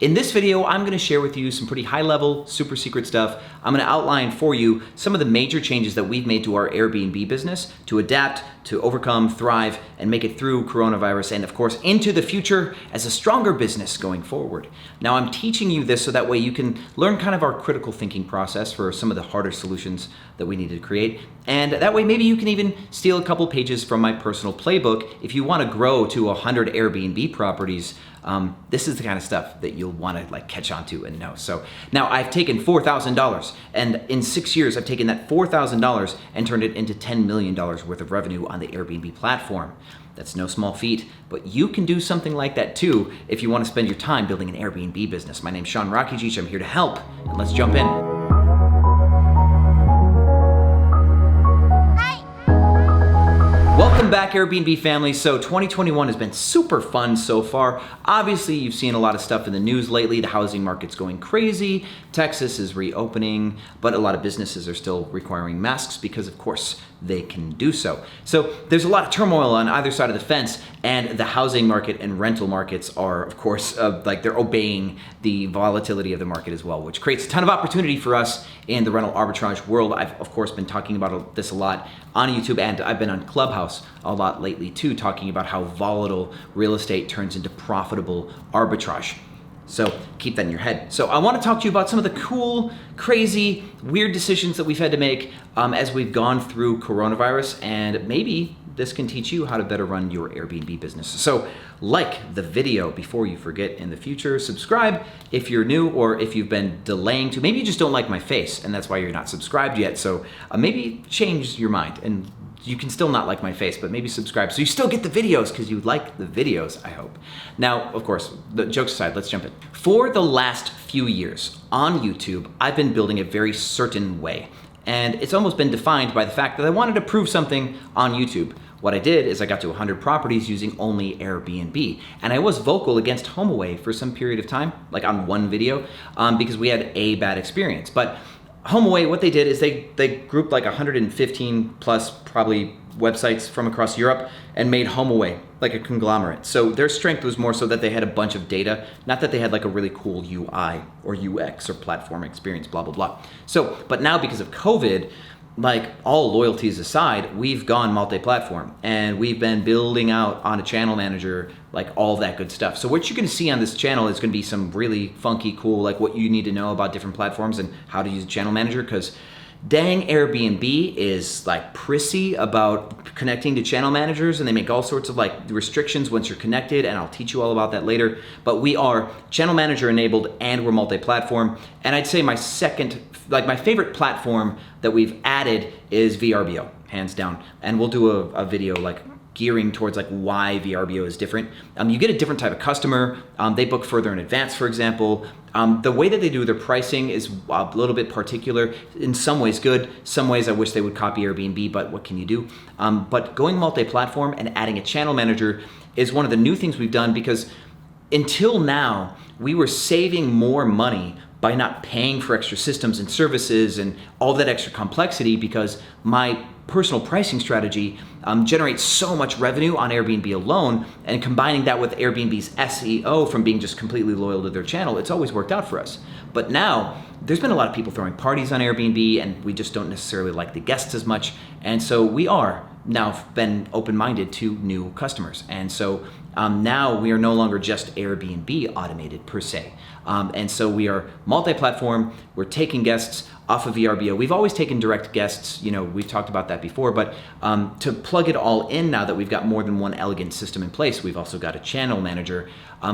In this video, I'm gonna share with you some pretty high level, super secret stuff. I'm gonna outline for you some of the major changes that we've made to our Airbnb business to adapt, to overcome, thrive, and make it through coronavirus and of course into the future as a stronger business going forward. Now I'm teaching you this so that way you can learn kind of our critical thinking process for some of the harder solutions that we need to create. And that way maybe you can even steal a couple pages from my personal playbook if you wanna grow to 100 Airbnb properties. This is the kind of stuff that you'll want to catch on to and know. So now I've taken $4,000 and in 6 years I've taken that $4,000 and turned it into $10 million worth of revenue on the Airbnb platform. That's no small feat, but you can do something like that too if you want to spend your time building an Airbnb business. My name's Sean Rakijic, I'm here to help, and let's jump in. Welcome back, Airbnb family. So 2021 has been super fun so far. Obviously, you've seen a lot of stuff in the news lately. The housing market's going crazy. Texas is reopening, but a lot of businesses are still requiring masks because, of course, they can do so. So there's a lot of turmoil on either side of the fence, and the housing market and rental markets are, of course, they're obeying the volatility of the market as well, which creates a ton of opportunity for us in the rental arbitrage world. I've, of course, been talking about this a lot on YouTube, and I've been on Clubhouse a lot lately too, talking about how volatile real estate turns into profitable arbitrage. So keep that in your head. So I want to talk to you about some of the cool, crazy, weird decisions that we've had to make as we've gone through coronavirus, and maybe this can teach you how to better run your Airbnb business. So like the video before you forget in the future, subscribe if you're new or if you've been delaying to. Maybe you just don't like my face and that's why you're not subscribed yet. So maybe change your mind, and you can still not like my face, but maybe subscribe so you still get the videos because you like the videos, I hope. Now, of course, the jokes aside, let's jump in. For the last few years on YouTube, I've been building a very certain way. And it's almost been defined by the fact that I wanted to prove something on YouTube. What I did is I got to 100 properties using only Airbnb. And I was vocal against HomeAway for some period of time, like on one video, because we had a bad experience. But HomeAway, what they did is they grouped like 115 plus probably websites from across Europe and made HomeAway like a conglomerate. So their strength was more so that they had a bunch of data, not that they had like a really cool UI or UX or platform experience, blah, blah, blah. So, but now because of COVID, like all loyalties aside, we've gone multi-platform and we've been building out on a channel manager, like all that good stuff. So what you're gonna see on this channel is gonna be some really funky, cool, like what you need to know about different platforms and how to use a channel manager, because dang, Airbnb is like prissy about connecting to channel managers, and they make all sorts of like restrictions once you're connected, and I'll teach you all about that later. But we are channel manager enabled and we're multi-platform. And I'd say my favorite platform that we've added is VRBO, hands down. And we'll do a video like gearing towards like why VRBO is different. You get a different type of customer. They book further in advance, for example. The way that they do their pricing is a little bit particular. In some ways good, some ways I wish they would copy Airbnb, but what can you do? But going multi-platform and adding a channel manager is one of the new things we've done, because until now, we were saving more money by not paying for extra systems and services and all that extra complexity, because my personal pricing strategy generates so much revenue on Airbnb alone, and combining that with Airbnb's SEO from being just completely loyal to their channel, it's always worked out for us. But now, there's been a lot of people throwing parties on Airbnb, and we just don't necessarily like the guests as much, and so we are now been open-minded to new customers. And so now we are no longer just Airbnb Automated per se. And so we are multi-platform, we're taking guests off of VRBO. We've always taken direct guests, we've talked about that before, but to plug it all in now that we've got more than one elegant system in place, we've also got a channel manager.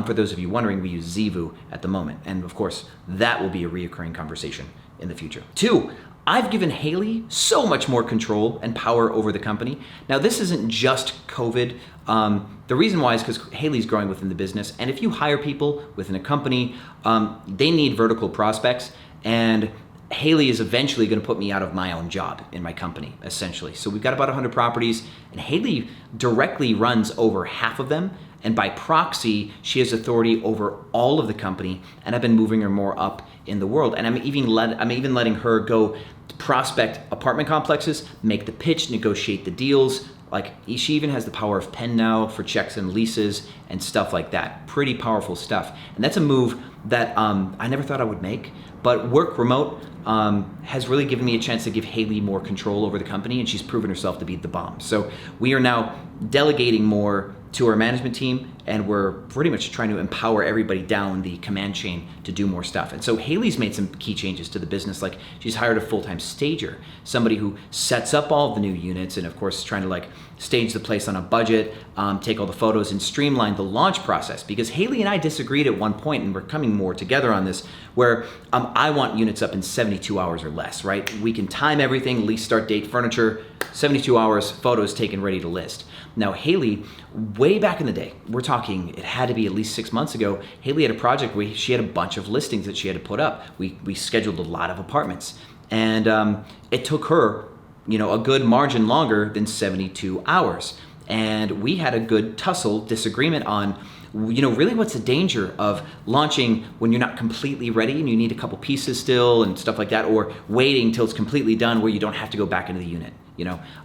For those of you wondering, we use Zivu at the moment. And of course, that will be a reoccurring conversation in the future. 2, I've given Haley so much more control and power over the company. Now, this isn't just COVID. The reason why is because Haley's growing within the business. And if you hire people within a company, they need vertical prospects. And Haley is eventually going to put me out of my own job in my company, essentially. So we've got about 100 properties, and Haley directly runs over half of them. And by proxy, she has authority over all of the company, and I've been moving her more up in the world. And I'm even letting her go prospect apartment complexes, make the pitch, negotiate the deals, Like she even has the power of pen now for checks and leases and stuff like that. Pretty powerful stuff. And that's a move that I never thought I would make, but work remote has really given me a chance to give Haley more control over the company, and she's proven herself to be the bomb. So we are now delegating more to our management team, and we're pretty much trying to empower everybody down the command chain to do more stuff. And so Haley's made some key changes to the business, like she's hired a full-time stager, somebody who sets up all of the new units, and of course trying to like stage the place on a budget, take all the photos and streamline the launch process. Because Haley and I disagreed at one point, and we're coming more together on this, where I want units up in 72 hours or less, right? We can time everything, lease start date, furniture, 72 hours, photos taken, ready to list. Now Haley, way back in the day, we're talking, it had to be at least 6 months ago, Haley had a project where she had a bunch of listings that she had to put up. We scheduled a lot of apartments, and it took her, a good margin longer than 72 hours. And we had a good tussle, disagreement on, really what's the danger of launching when you're not completely ready and you need a couple pieces still and stuff like that, or waiting till it's completely done where you don't have to go back into the unit.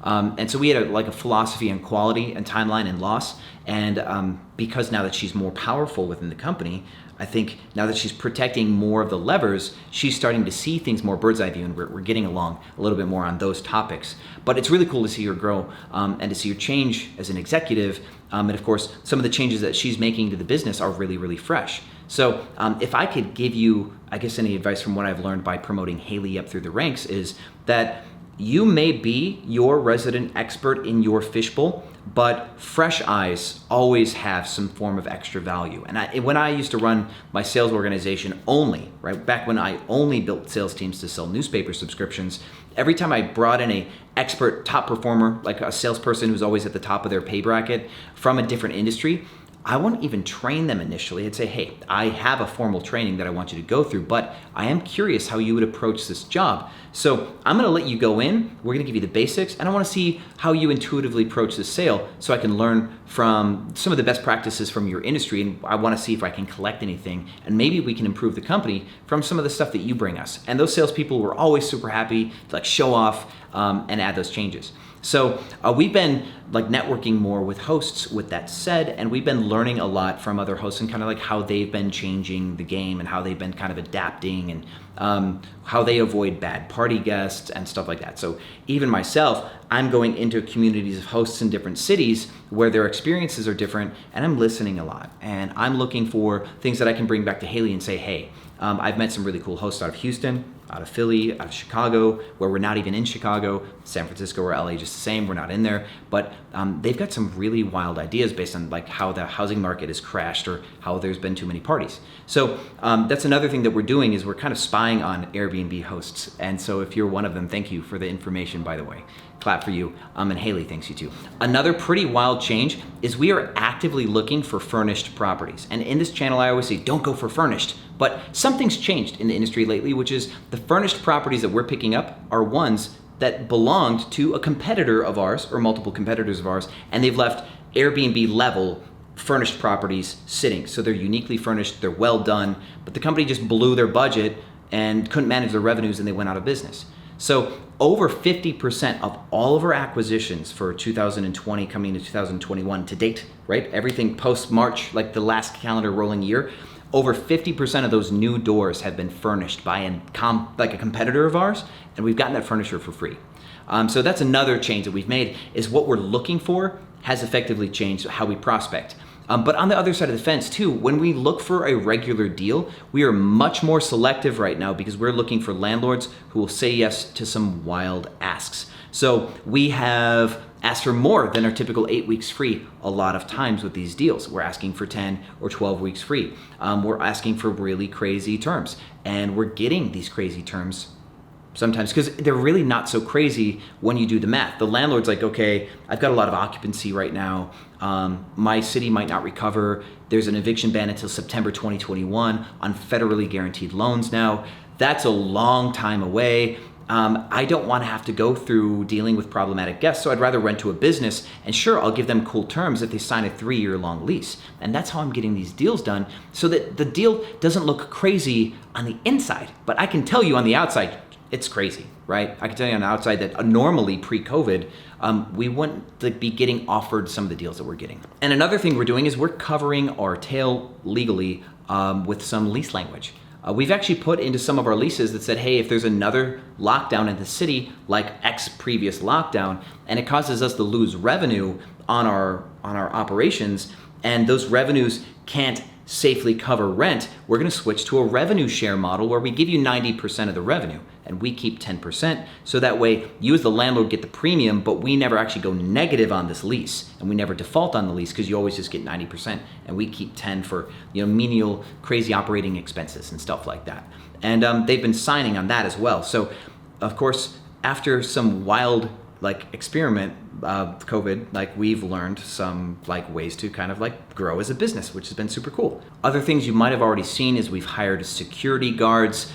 And so we had a philosophy on quality and timeline and loss. And because now that she's more powerful within the company, I think now that she's protecting more of the levers, she's starting to see things more bird's eye view, and we're getting along a little bit more on those topics. But it's really cool to see her grow and to see her change as an executive. And of course, some of the changes that she's making to the business are really, really fresh. So if I could give you, I guess, any advice from what I've learned by promoting Haley up through the ranks, is that you may be your resident expert in your fishbowl, but fresh eyes always have some form of extra value. And when I used to run my sales organization only, right, back when I only built sales teams to sell newspaper subscriptions, every time I brought in a expert top performer, like a salesperson who's always at the top of their pay bracket from a different industry, I wouldn't even train them initially. I'd say, hey, I have a formal training that I want you to go through, but I am curious how you would approach this job. So I'm gonna let you go in, we're gonna give you the basics, and I wanna see how you intuitively approach this sale so I can learn from some of the best practices from your industry, and I wanna see if I can collect anything, and maybe we can improve the company from some of the stuff that you bring us. And those salespeople were always super happy to show off and add those changes. So we've been networking more with hosts with that said, and we've been learning a lot from other hosts and kind of how they've been changing the game and how they've been kind of adapting and how they avoid bad party guests and stuff like that. So even myself, I'm going into communities of hosts in different cities where their experiences are different, and I'm listening a lot. And I'm looking for things that I can bring back to Haley and say, hey, I've met some really cool hosts out of Houston, out of Philly, out of Chicago, where we're not even in Chicago, San Francisco or LA, just the same, we're not in there. But they've got some really wild ideas based on how the housing market has crashed or how there's been too many parties. So that's another thing that we're doing, is we're kind of spying on Airbnb hosts. And so if you're one of them, thank you for the information, by the way. Clap for you. And Haley thanks you too. Another pretty wild change is we are actively looking for furnished properties. And in this channel, I always say, don't go for furnished. But something's changed in the industry lately, which is the furnished properties that we're picking up are ones that belonged to a competitor of ours or multiple competitors of ours, and they've left Airbnb level furnished properties sitting. So they're uniquely furnished, they're well done, but the company just blew their budget and couldn't manage their revenues and they went out of business. So over 50% of all of our acquisitions for 2020 coming into 2021 to date, right? Everything post-March, the last calendar rolling year, over 50% of those new doors have been furnished by a competitor of ours, and we've gotten that furniture for free. So that's another change that we've made, is what we're looking for has effectively changed how we prospect. But on the other side of the fence too, when we look for a regular deal, we are much more selective right now because we're looking for landlords who will say yes to some wild asks. So we have asked for more than our typical 8 weeks free a lot of times with these deals. We're asking for 10 or 12 weeks free. We're asking for really crazy terms, and we're getting these crazy terms sometimes because they're really not so crazy when you do the math. The landlord's like, okay, I've got a lot of occupancy right now. My city might not recover. There's an eviction ban until September 2021 on federally guaranteed loans now. That's a long time away. I don't want to have to go through dealing with problematic guests, so I'd rather rent to a business, and sure, I'll give them cool terms if they sign a 3-year long lease. And that's how I'm getting these deals done, so that the deal doesn't look crazy on the inside, but I can tell you on the outside, it's crazy, right? I can tell you on the outside that normally pre-COVID, we wouldn't be getting offered some of the deals that we're getting. And another thing we're doing is we're covering our tail legally with some lease language. We've actually put into some of our leases that said, hey, if there's another lockdown in the city, like X previous lockdown, and it causes us to lose revenue on our operations, and those revenues can't safely cover rent, we're gonna switch to a revenue share model where we give you 90% of the revenue and we keep 10%. So that way you as the landlord get the premium, but we never actually go negative on this lease and we never default on the lease because you always just get 90% and we keep 10 for menial crazy operating expenses and stuff like that. And they've been signing on that as well. So of course, after some wild experiment COVID, we've learned some ways to kind of grow as a business, which has been super cool. Other things you might have already seen is we've hired security guards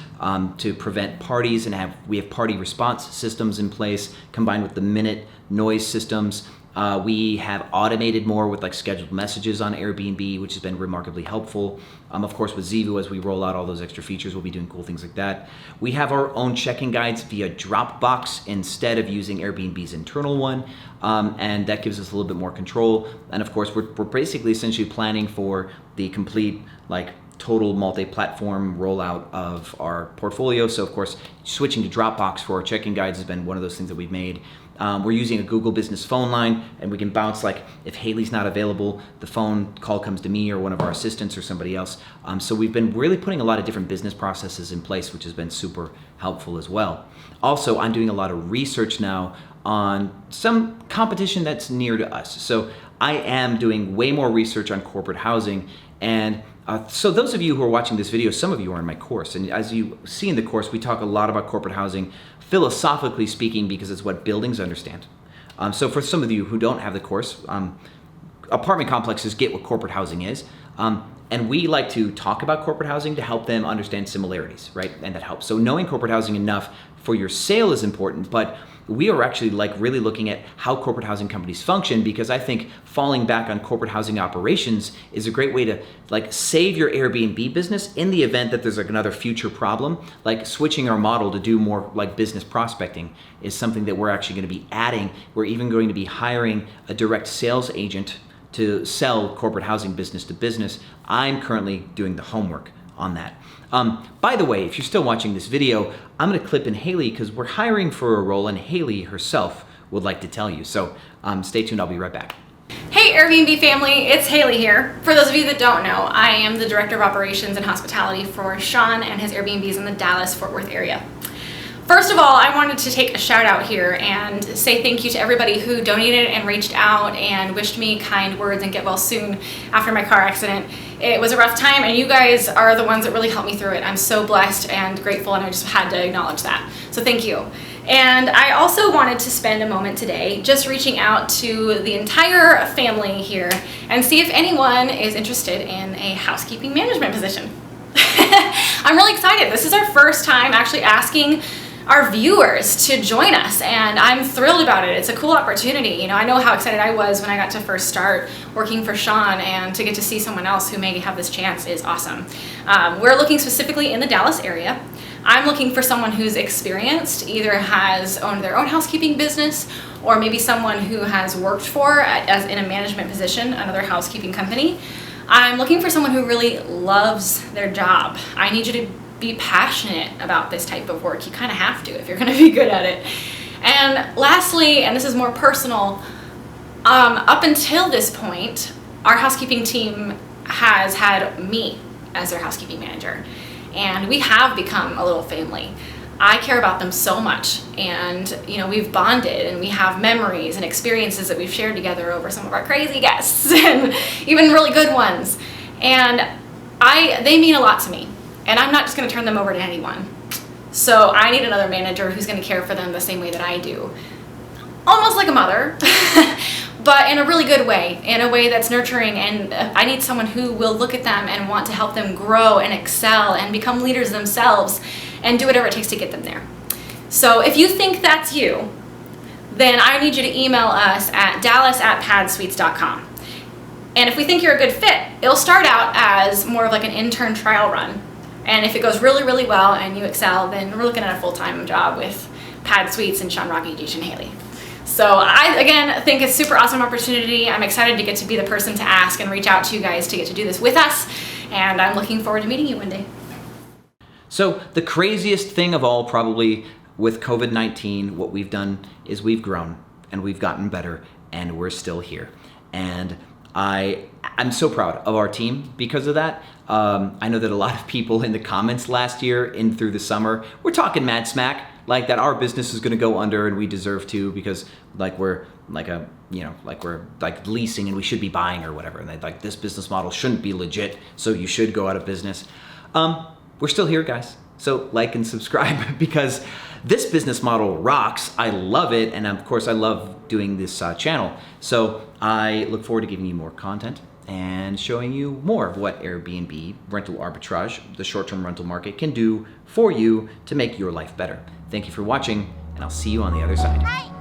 to prevent parties, and we have party response systems in place combined with the minute noise systems. We have automated more with scheduled messages on Airbnb, which has been remarkably helpful. Of course, with Zivu, as we roll out all those extra features, we'll be doing cool things like that. We have our own check-in guides via Dropbox instead of using Airbnb's internal one, and that gives us a little bit more control. And of course, we're basically essentially planning for the complete total multi-platform rollout of our portfolio. So of course, switching to Dropbox for our check-in guides has been one of those things that we've made. We're using a Google Business phone line, and we can bounce if Haley's not available, the phone call comes to me or one of our assistants or somebody else. So we've been really putting a lot of different business processes in place, which has been super helpful as well. Also, I'm doing a lot of research now on some competition that's near to us. So I am doing way more research on corporate housing, and so those of you who are watching this video, some of you are in my course, and as you see in the course, we talk a lot about corporate housing, philosophically speaking, because it's what buildings understand. So for some of you who don't have the course, apartment complexes get what corporate housing is, and we like to talk about corporate housing to help them understand similarities, right? And that helps. So knowing corporate housing enough for your sale is important, but we are actually really looking at how corporate housing companies function, because I think falling back on corporate housing operations is a great way to save your Airbnb business in the event that there's another future problem. Switching our model to do more business prospecting is something that we're actually going to be adding. We're even going to be hiring a direct sales agent to sell corporate housing business to business. I'm currently doing the homework on that. By the way, if you're still watching this video, I'm going to clip in Haley because we're hiring for a role and Haley herself would like to tell you. So stay tuned, I'll be right back. Hey Airbnb family, it's Haley here. For those of you that don't know, I am the Director of Operations and Hospitality for Sean and his Airbnbs in the Dallas-Fort Worth area. First of all, I wanted to take a shout out here and say thank you to everybody who donated and reached out and wished me kind words and get well soon after my car accident. It was a rough time, and you guys are the ones that really helped me through it. I'm so blessed and grateful, and I just had to acknowledge that. So thank you. And I also wanted to spend a moment today just reaching out to the entire family here and see if anyone is interested in a housekeeping management position. I'm really excited. This is our first time actually asking our viewers to join us, and I'm thrilled about it. It's a cool opportunity. I know how excited I was when I got to first start working for Sean, and to get to see someone else who may have this chance is awesome. We're looking specifically in the Dallas area. I'm looking for someone who's experienced, either has owned their own housekeeping business, or maybe someone who has worked for, as in a management position, another housekeeping company. I'm looking for someone who really loves their job. I need you to be passionate about this type of work. You kind of have to if you're going to be good at it. And lastly, and this is more personal, up until this point, our housekeeping team has had me as their housekeeping manager, and we have become a little family. I care about them so much, and we've bonded, and we have memories and experiences that we've shared together over some of our crazy guests and even really good ones. And they mean a lot to me. And I'm not just going to turn them over to anyone. So I need another manager who's going to care for them the same way that I do. Almost like a mother, but in a really good way, in a way that's nurturing. And I need someone who will look at them and want to help them grow and excel and become leaders themselves and do whatever it takes to get them there. So if you think that's you, then I need you to email us at dallas@padsuites.com. And if we think you're a good fit, it'll start out as more of an intern trial run. And if it goes really, really well and you excel, then we're looking at a full-time job with Pad Suites and Sean, Rocky, Deej, and Haley. So I, again, think it's a super awesome opportunity. I'm excited to get to be the person to ask and reach out to you guys to get to do this with us. And I'm looking forward to meeting you one day. So the craziest thing of all probably with COVID-19, what we've done is we've grown and we've gotten better and we're still here. And I'm so proud of our team because of that. I know that a lot of people in the comments last year and through the summer were talking mad smack, like that our business is going to go under and we deserve to because like we're leasing and we should be buying or whatever. And they like this business model shouldn't be legit, so you should go out of business. We're still here, guys. So like and subscribe because this business model rocks. I love it. And of course I love doing this channel. So I look forward to giving you more content and showing you more of what Airbnb rental arbitrage, the short-term rental market, can do for you to make your life better. Thank you for watching, and I'll see you on the other side.